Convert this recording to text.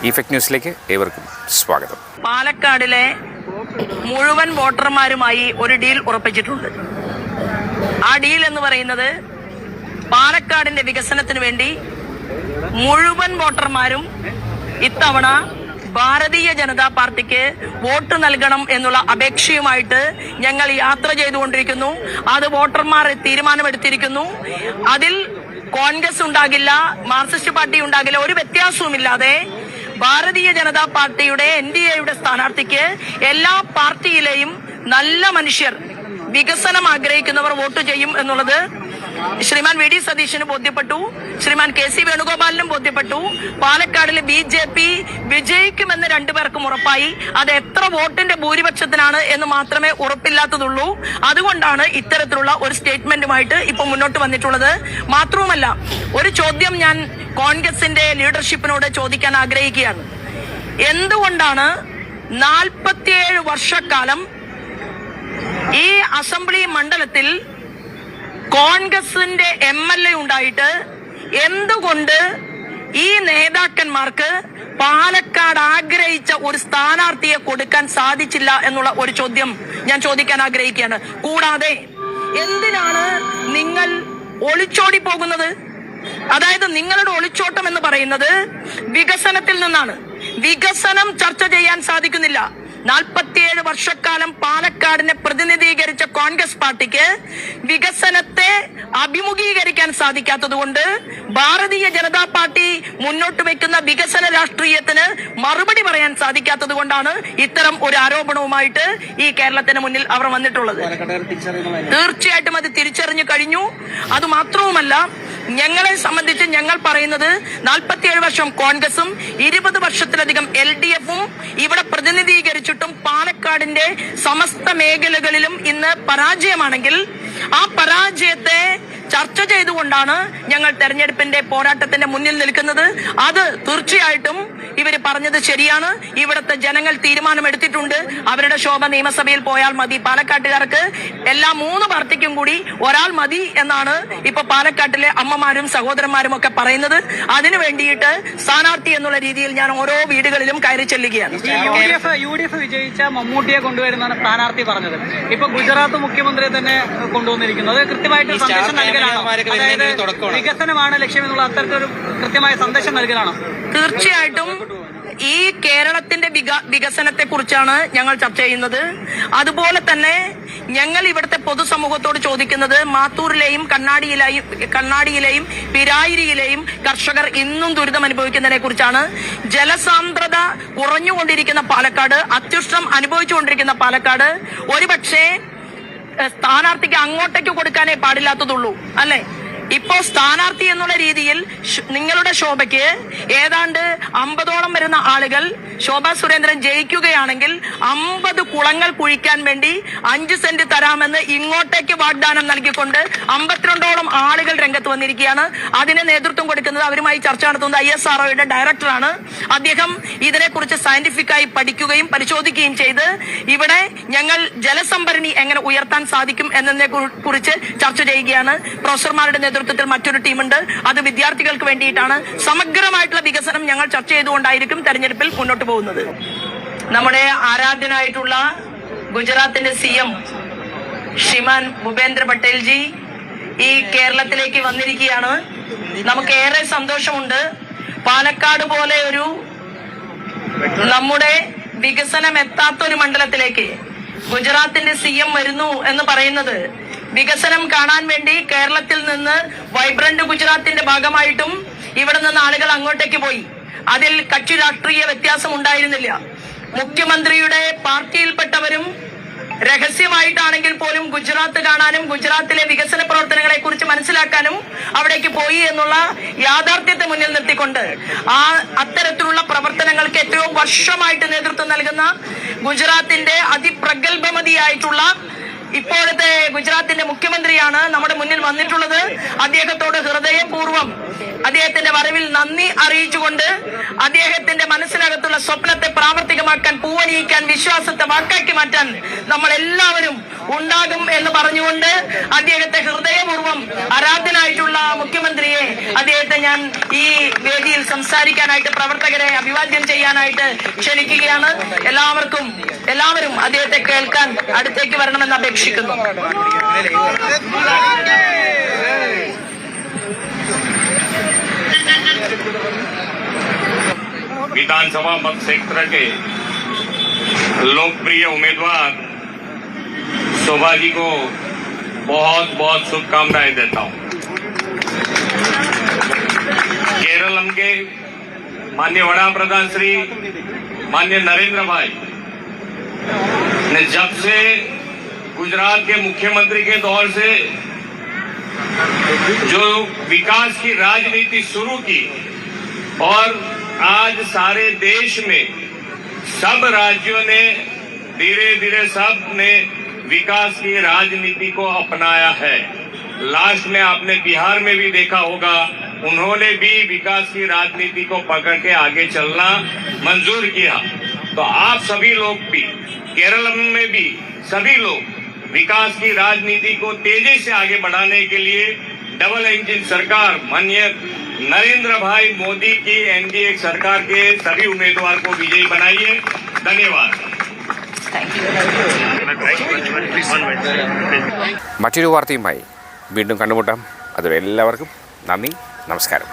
Effect ന്യൂസിലേക്ക് ഏവർക്കും സ്വാഗതം. പാലക്കാടിലെ മുഴുവൻ വോട്ടർമാരുമായി ഒരു ഡീൽ ഉറപ്പിച്ചിട്ടുണ്ട്. ആ ഡീൽ എന്ന് പറയുന്നത് പാലക്കാടിന്റെ വികസനത്തിന് വേണ്ടി മുഴുവൻ വോട്ടർമാരും ഇത്തവണ ഭാരതീയ ജനതാ പാർട്ടിക്ക് വോട്ട് നൽകണം എന്നുള്ള അപേക്ഷയുമായിട്ട് ഞങ്ങൾ യാത്ര ചെയ്തുകൊണ്ടിരിക്കുന്നു. അത് വോട്ടർമാർ തീരുമാനമെടുത്തിരിക്കുന്നു. അതിൽ കോൺഗ്രസ് ഉണ്ടാകില്ല, മാർക്സിസ്റ്റ് പാർട്ടി ഉണ്ടാകില്ല, ഒരു വ്യത്യാസവുമില്ലാതെ ഭാരതീയ ജനതാ പാർട്ടിയുടെ NDAയുടെ സ്ഥാനാർത്ഥിക്ക് എല്ലാ പാർട്ടിയിലെയും നല്ല മനുഷ്യർ, വികസനം ആഗ്രഹിക്കുന്നവർ വോട്ട് ചെയ്യും എന്നുള്ളത് ശ്രീമാൻ VD സതീശന് ബോധ്യപ്പെട്ടു, ശ്രീമാൻ KC വേണുഗോപാലിനും ബോധ്യപ്പെട്ടു. പാലക്കാടിലെ BJP വിജയിക്കുമെന്ന് രണ്ടുപേർക്കും ഉറപ്പായി. അത് എത്ര വോട്ടിന്റെ ഭൂരിപക്ഷത്തിനാണ് എന്ന് മാത്രമേ ഉറപ്പില്ലാത്തതുള്ളൂ. അതുകൊണ്ടാണ് ഇത്തരത്തിലുള്ള ഒരു സ്റ്റേറ്റ്മെന്റുമായിട്ട് ഇപ്പൊ മുന്നോട്ട് വന്നിട്ടുള്ളത്. മാത്രവുമല്ല, ഒരു ചോദ്യം ഞാൻ കോൺഗ്രസിന്റെ ലീഡർഷിപ്പിനോട് ചോദിക്കാൻ ആഗ്രഹിക്കുകയാണ്. എന്തുകൊണ്ടാണ് 47 വർഷക്കാലം ഈ അസംബ്ലി മണ്ഡലത്തിൽ കോൺഗ്രസിന്റെ MLA ഉണ്ടായിട്ട് എന്തുകൊണ്ട് ഈ നേതാക്കന്മാർക്ക് പാലക്കാട് ആഗ്രഹിച്ച ഒരു സ്ഥാനാർത്ഥിയെ കൊടുക്കാൻ സാധിച്ചില്ല എന്നുള്ള ഒരു ചോദ്യം ഞാൻ ചോദിക്കാൻ ആഗ്രഹിക്കുകയാണ്. കൂടാതെ എന്തിനാണ് നിങ്ങൾ ഒളിച്ചോടി പോകുന്നത്? അതായത് നിങ്ങളുടെ ഒളിച്ചോട്ടം എന്ന് പറയുന്നത് വികസനത്തിൽ നിന്നാണ്. വികസനം ചർച്ച ചെയ്യാൻ സാധിക്കുന്നില്ല. 47 വർഷക്കാലം പാലക്കാടിനെ പ്രതിനിധീകരിച്ച കോൺഗ്രസ് പാർട്ടിക്ക് വികസനത്തെ അഭിമുഖീകരിക്കാൻ സാധിക്കാത്തതുകൊണ്ട് ഭാരതീയ ജനതാ പാർട്ടി മുന്നോട്ട് വെക്കുന്ന വികസന രാഷ്ട്രീയത്തിന് മറുപടി പറയാൻ സാധിക്കാത്തത് കൊണ്ടാണ് ഇത്തരം ഒരു ആരോപണവുമായിട്ട് ഈ കേരളത്തിന് മുന്നിൽ അവർ വന്നിട്ടുള്ളത്. തീർച്ചയായിട്ടും അത് തിരിച്ചറിഞ്ഞു കഴിഞ്ഞു. അത് മാത്രവുമല്ല, ഞങ്ങളെ സംബന്ധിച്ച് ഞങ്ങൾ പറയുന്നത് 47 വർഷം കോൺഗ്രസും 20 വർഷത്തിലധികം LDFും ഇവിടെ പ്രതിനിധീകരിച്ചിട്ടും പാലക്കാടിന്റെ സമസ്ത മേഖലകളിലും ഇന്ന് പരാജയമാണെങ്കിൽ ആ പരാജയത്തെ ചർച്ച ചെയ്തുകൊണ്ടാണ് ഞങ്ങൾ തെരഞ്ഞെടുപ്പിന്റെ പോരാട്ടത്തിന്റെ മുന്നിൽ നിൽക്കുന്നത്. അത് തീർച്ചയായിട്ടും ഇവര് പറഞ്ഞത് ശരിയാണ്. ഇവിടുത്തെ ജനങ്ങൾ തീരുമാനമെടുത്തിട്ടുണ്ട്. അവരുടെ ശോഭ നിയമസഭയിൽ പോയാൽ മതി. പാലക്കാട്ടുകാർക്ക് എല്ലാ 3 പാർട്ടിക്കും കൂടി ഒരാൾ മതി എന്നാണ് ഇപ്പൊ പാലക്കാട്ടിലെ അമ്മമാരും സഹോദരന്മാരും ഒക്കെ പറയുന്നത്. അതിനു വേണ്ടിയിട്ട് സ്ഥാനാർത്ഥി എന്നുള്ള രീതിയിൽ ഞാൻ ഓരോ വീടുകളിലും കയറി ചെല്ലുകയാണ്. UDF വിജയിച്ച മമ്മൂട്ടിയെ കൊണ്ടുവരുന്നതാണ് സ്ഥാനാർത്ഥി പറഞ്ഞത്. ഇപ്പൊ ഗുജറാത്ത് മുഖ്യമന്ത്രിയെ തന്നെ കൊണ്ടുവന്നിരിക്കുന്നത് കൃത്യമായിട്ട് സന്ദേശം നൽകലാണോ? അതായത് വികസനമാണ് ലക്ഷ്യമെന്നുള്ള അത്തരത്തിലൊരു കൃത്യമായ സന്ദേശം നൽകലാണോ? തീർച്ചയായിട്ടും ഈ കേരളത്തിന്റെ വികസനത്തെ കുറിച്ചാണ് ഞങ്ങൾ ചർച്ച ചെയ്യുന്നത്. അതുപോലെ തന്നെ ഞങ്ങൾ ഇവിടുത്തെ പൊതുസമൂഹത്തോട് ചോദിക്കുന്നത് മാത്തൂരിലെയും കണ്ണാടിയിലെയും പിരായിരിയിലെയും കർഷകർ ഇന്നും ദുരിതം അനുഭവിക്കുന്നതിനെ കുറിച്ചാണ്. ജലസാന്ദ്രത കുറഞ്ഞുകൊണ്ടിരിക്കുന്ന പാലക്കാട്, അത്യുഷ്ണം അനുഭവിച്ചുകൊണ്ടിരിക്കുന്ന പാലക്കാട് ഒരുപക്ഷെ സ്ഥാനാർത്ഥിക്ക് അങ്ങോട്ടേക്ക് കൊടുക്കാനേ പാടില്ലാത്തതുള്ളൂ, അല്ലെ? ഇപ്പോ സ്ഥാനാർത്ഥി എന്നുള്ള രീതിയിൽ നിങ്ങളുടെ ശോഭയ്ക്ക് ഏതാണ്ട് 50ഓളം വരുന്ന ആളുകൾ ശോഭാ സുരേന്ദ്രൻ ജയിക്കുകയാണെങ്കിൽ 50 കുളങ്ങൾ കുഴിക്കാൻ വേണ്ടി 5 സെന്റ് തരാമെന്ന് ഇങ്ങോട്ടേക്ക് വാഗ്ദാനം നൽകിക്കൊണ്ട് 52ഓളം ആളുകൾ രംഗത്ത് വന്നിരിക്കുകയാണ്. അതിന് നേതൃത്വം കൊടുക്കുന്നത്, അവരുമായി ചർച്ച നടത്തുന്നത് ISROയുടെ ഡയറക്ടറാണ്. അദ്ദേഹം ഇതിനെക്കുറിച്ച് സയന്റിഫിക്കായി പഠിക്കുകയും പരിശോധിക്കുകയും ചെയ്ത് ഇവിടെ ഞങ്ങൾ ജലസംഭരണി എങ്ങനെ ഉയർത്താൻ സാധിക്കും എന്നതിനെ കുറിച്ച് ചർച്ച ചെയ്യുകയാണ്. പ്രൊഫസർമാരുടെ നേതൃത്വത്തിൽ മറ്റൊരു ടീമുണ്ട്. അത് വിദ്യാർത്ഥികൾക്ക് വേണ്ടിയിട്ടാണ്. സമഗ്രമായിട്ടുള്ള വികസനം ഞങ്ങൾ ചർച്ച ചെയ്തുകൊണ്ടായിരിക്കും തെരഞ്ഞെടുപ്പിൽ മുന്നോട്ട് പോകുന്നത്. നമ്മുടെ ആരാധ്യനായിട്ടുള്ള ഗുജറാത്തിന്റെ CM ശ്രീമാൻ ഭൂപേന്ദ്ര പട്ടേൽജി ഈ കേരളത്തിലേക്ക് വന്നിരിക്കുകയാണ്. നമുക്ക് ഏറെ സന്തോഷമുണ്ട്. പാലക്കാട് പോലെ ഒരു നമ്മുടെ വികസനം എത്താത്തൊരു മണ്ഡലത്തിലേക്ക് ഗുജറാത്തിന്റെ CM വരുന്നു എന്ന് പറയുന്നത് വികസനം കാണാൻ വേണ്ടി കേരളത്തിൽ നിന്ന് വൈബ്രന്റ് ഗുജറാത്തിന്റെ ഭാഗമായിട്ടും ഇവിടെ നിന്ന് ആളുകൾ അങ്ങോട്ടേക്ക് പോയി. അതിൽ കക്ഷി രാഷ്ട്രീയ വ്യത്യാസം ഉണ്ടായിരുന്നില്ല. മുഖ്യമന്ത്രിയുടെ പാർട്ടിയിൽപ്പെട്ടവരും രഹസ്യമായിട്ടാണെങ്കിൽ പോലും ഗുജറാത്ത് കാണാനും ഗുജറാത്തിലെ വികസന പ്രവർത്തനങ്ങളെ കുറിച്ച് മനസ്സിലാക്കാനും അവിടേക്ക് പോയി എന്നുള്ള യാഥാർത്ഥ്യത്തെ മുന്നിൽ നിർത്തിക്കൊണ്ട് അത്തരത്തിലുള്ള പ്രവർത്തനങ്ങൾക്ക് എത്രയോ വർഷമായിട്ട് നേതൃത്വം നൽകുന്ന ഗുജറാത്തിന്റെ അതിപ്രഗത്ഭമതിയായിട്ടുള്ള ഇപ്പോഴത്തെ ഗുജറാത്തിന്റെ മുഖ്യമന്ത്രിയാണ് നമ്മുടെ മുന്നിൽ വന്നിട്ടുള്ളത്. അദ്ദേഹത്തോട് ഹൃദയപൂർവ്വം അദ്ദേഹത്തിന്റെ വരവിൽ നന്ദി അറിയിച്ചുകൊണ്ട് അദ്ദേഹത്തിന്റെ മനസ്സിനകത്തുള്ള സ്വപ്നത്തെ പ്രാവർത്തികമാക്കാൻ, പൂവണിയിക്കാൻ, വിശ്വാസത്തെ വാക്കാക്കി മാറ്റാൻ നമ്മൾ എല്ലാവരും ഉണ്ടാകും എന്ന് പറഞ്ഞുകൊണ്ട് അദ്ദേഹത്തെ ഹൃദയപൂർവ്വം ആരാധനായിട്ടുള്ള മുഖ്യമന്ത്രിയെ, അദ്ദേഹത്തെ ഞാൻ ഈ വേദിയിൽ സംസാരിക്കാനായിട്ട്, പ്രവർത്തകരെ അഭിവാദ്യം ചെയ്യാനായിട്ട് ക്ഷണിക്കുകയാണ്. എല്ലാവരും അദ്ദേഹത്തെ കേൾക്കാൻ അടുത്തേക്ക് വരണമെന്ന് അപേക്ഷിക്കുന്നു. विधानसभा मत क्षेत्र के लोकप्रिय उम्मीदवार शोभा जी को बहुत बहुत शुभकामनाएं देता हूं। केरलम के माननीय वड़ा प्रधान श्री माननीय नरेंद्र भाई ने जब से गुजरात के मुख्यमंत्री के दौर से जो विकास की राजनीति शुरू की और आज सारे देश में सब राज्यों ने धीरे धीरे सब ने विकास की राजनीति को अपनाया है। लास्ट में आपने बिहार में भी देखा होगा, उन्होंने भी विकास की राजनीति को पकड़ के आगे चलना मंजूर किया। तो आप सभी लोग भी, केरल में भी सभी लोग विकास की राजनीति को तेजी से आगे बढ़ाने के लिए डबल इंजन सरकार माननीय नरेंद्र भाई मोदी की एनडीए सरकार के सभी उम्मीदवार को विजयी बनाइए। धन्यवाद। മറ്റൊരു വാർത്തയുമായി വീണ്ടും കണ്ടുമുട്ടാം. അതുവരെ എല്ലാവർക്കും നന്ദി, നമസ്കാരം.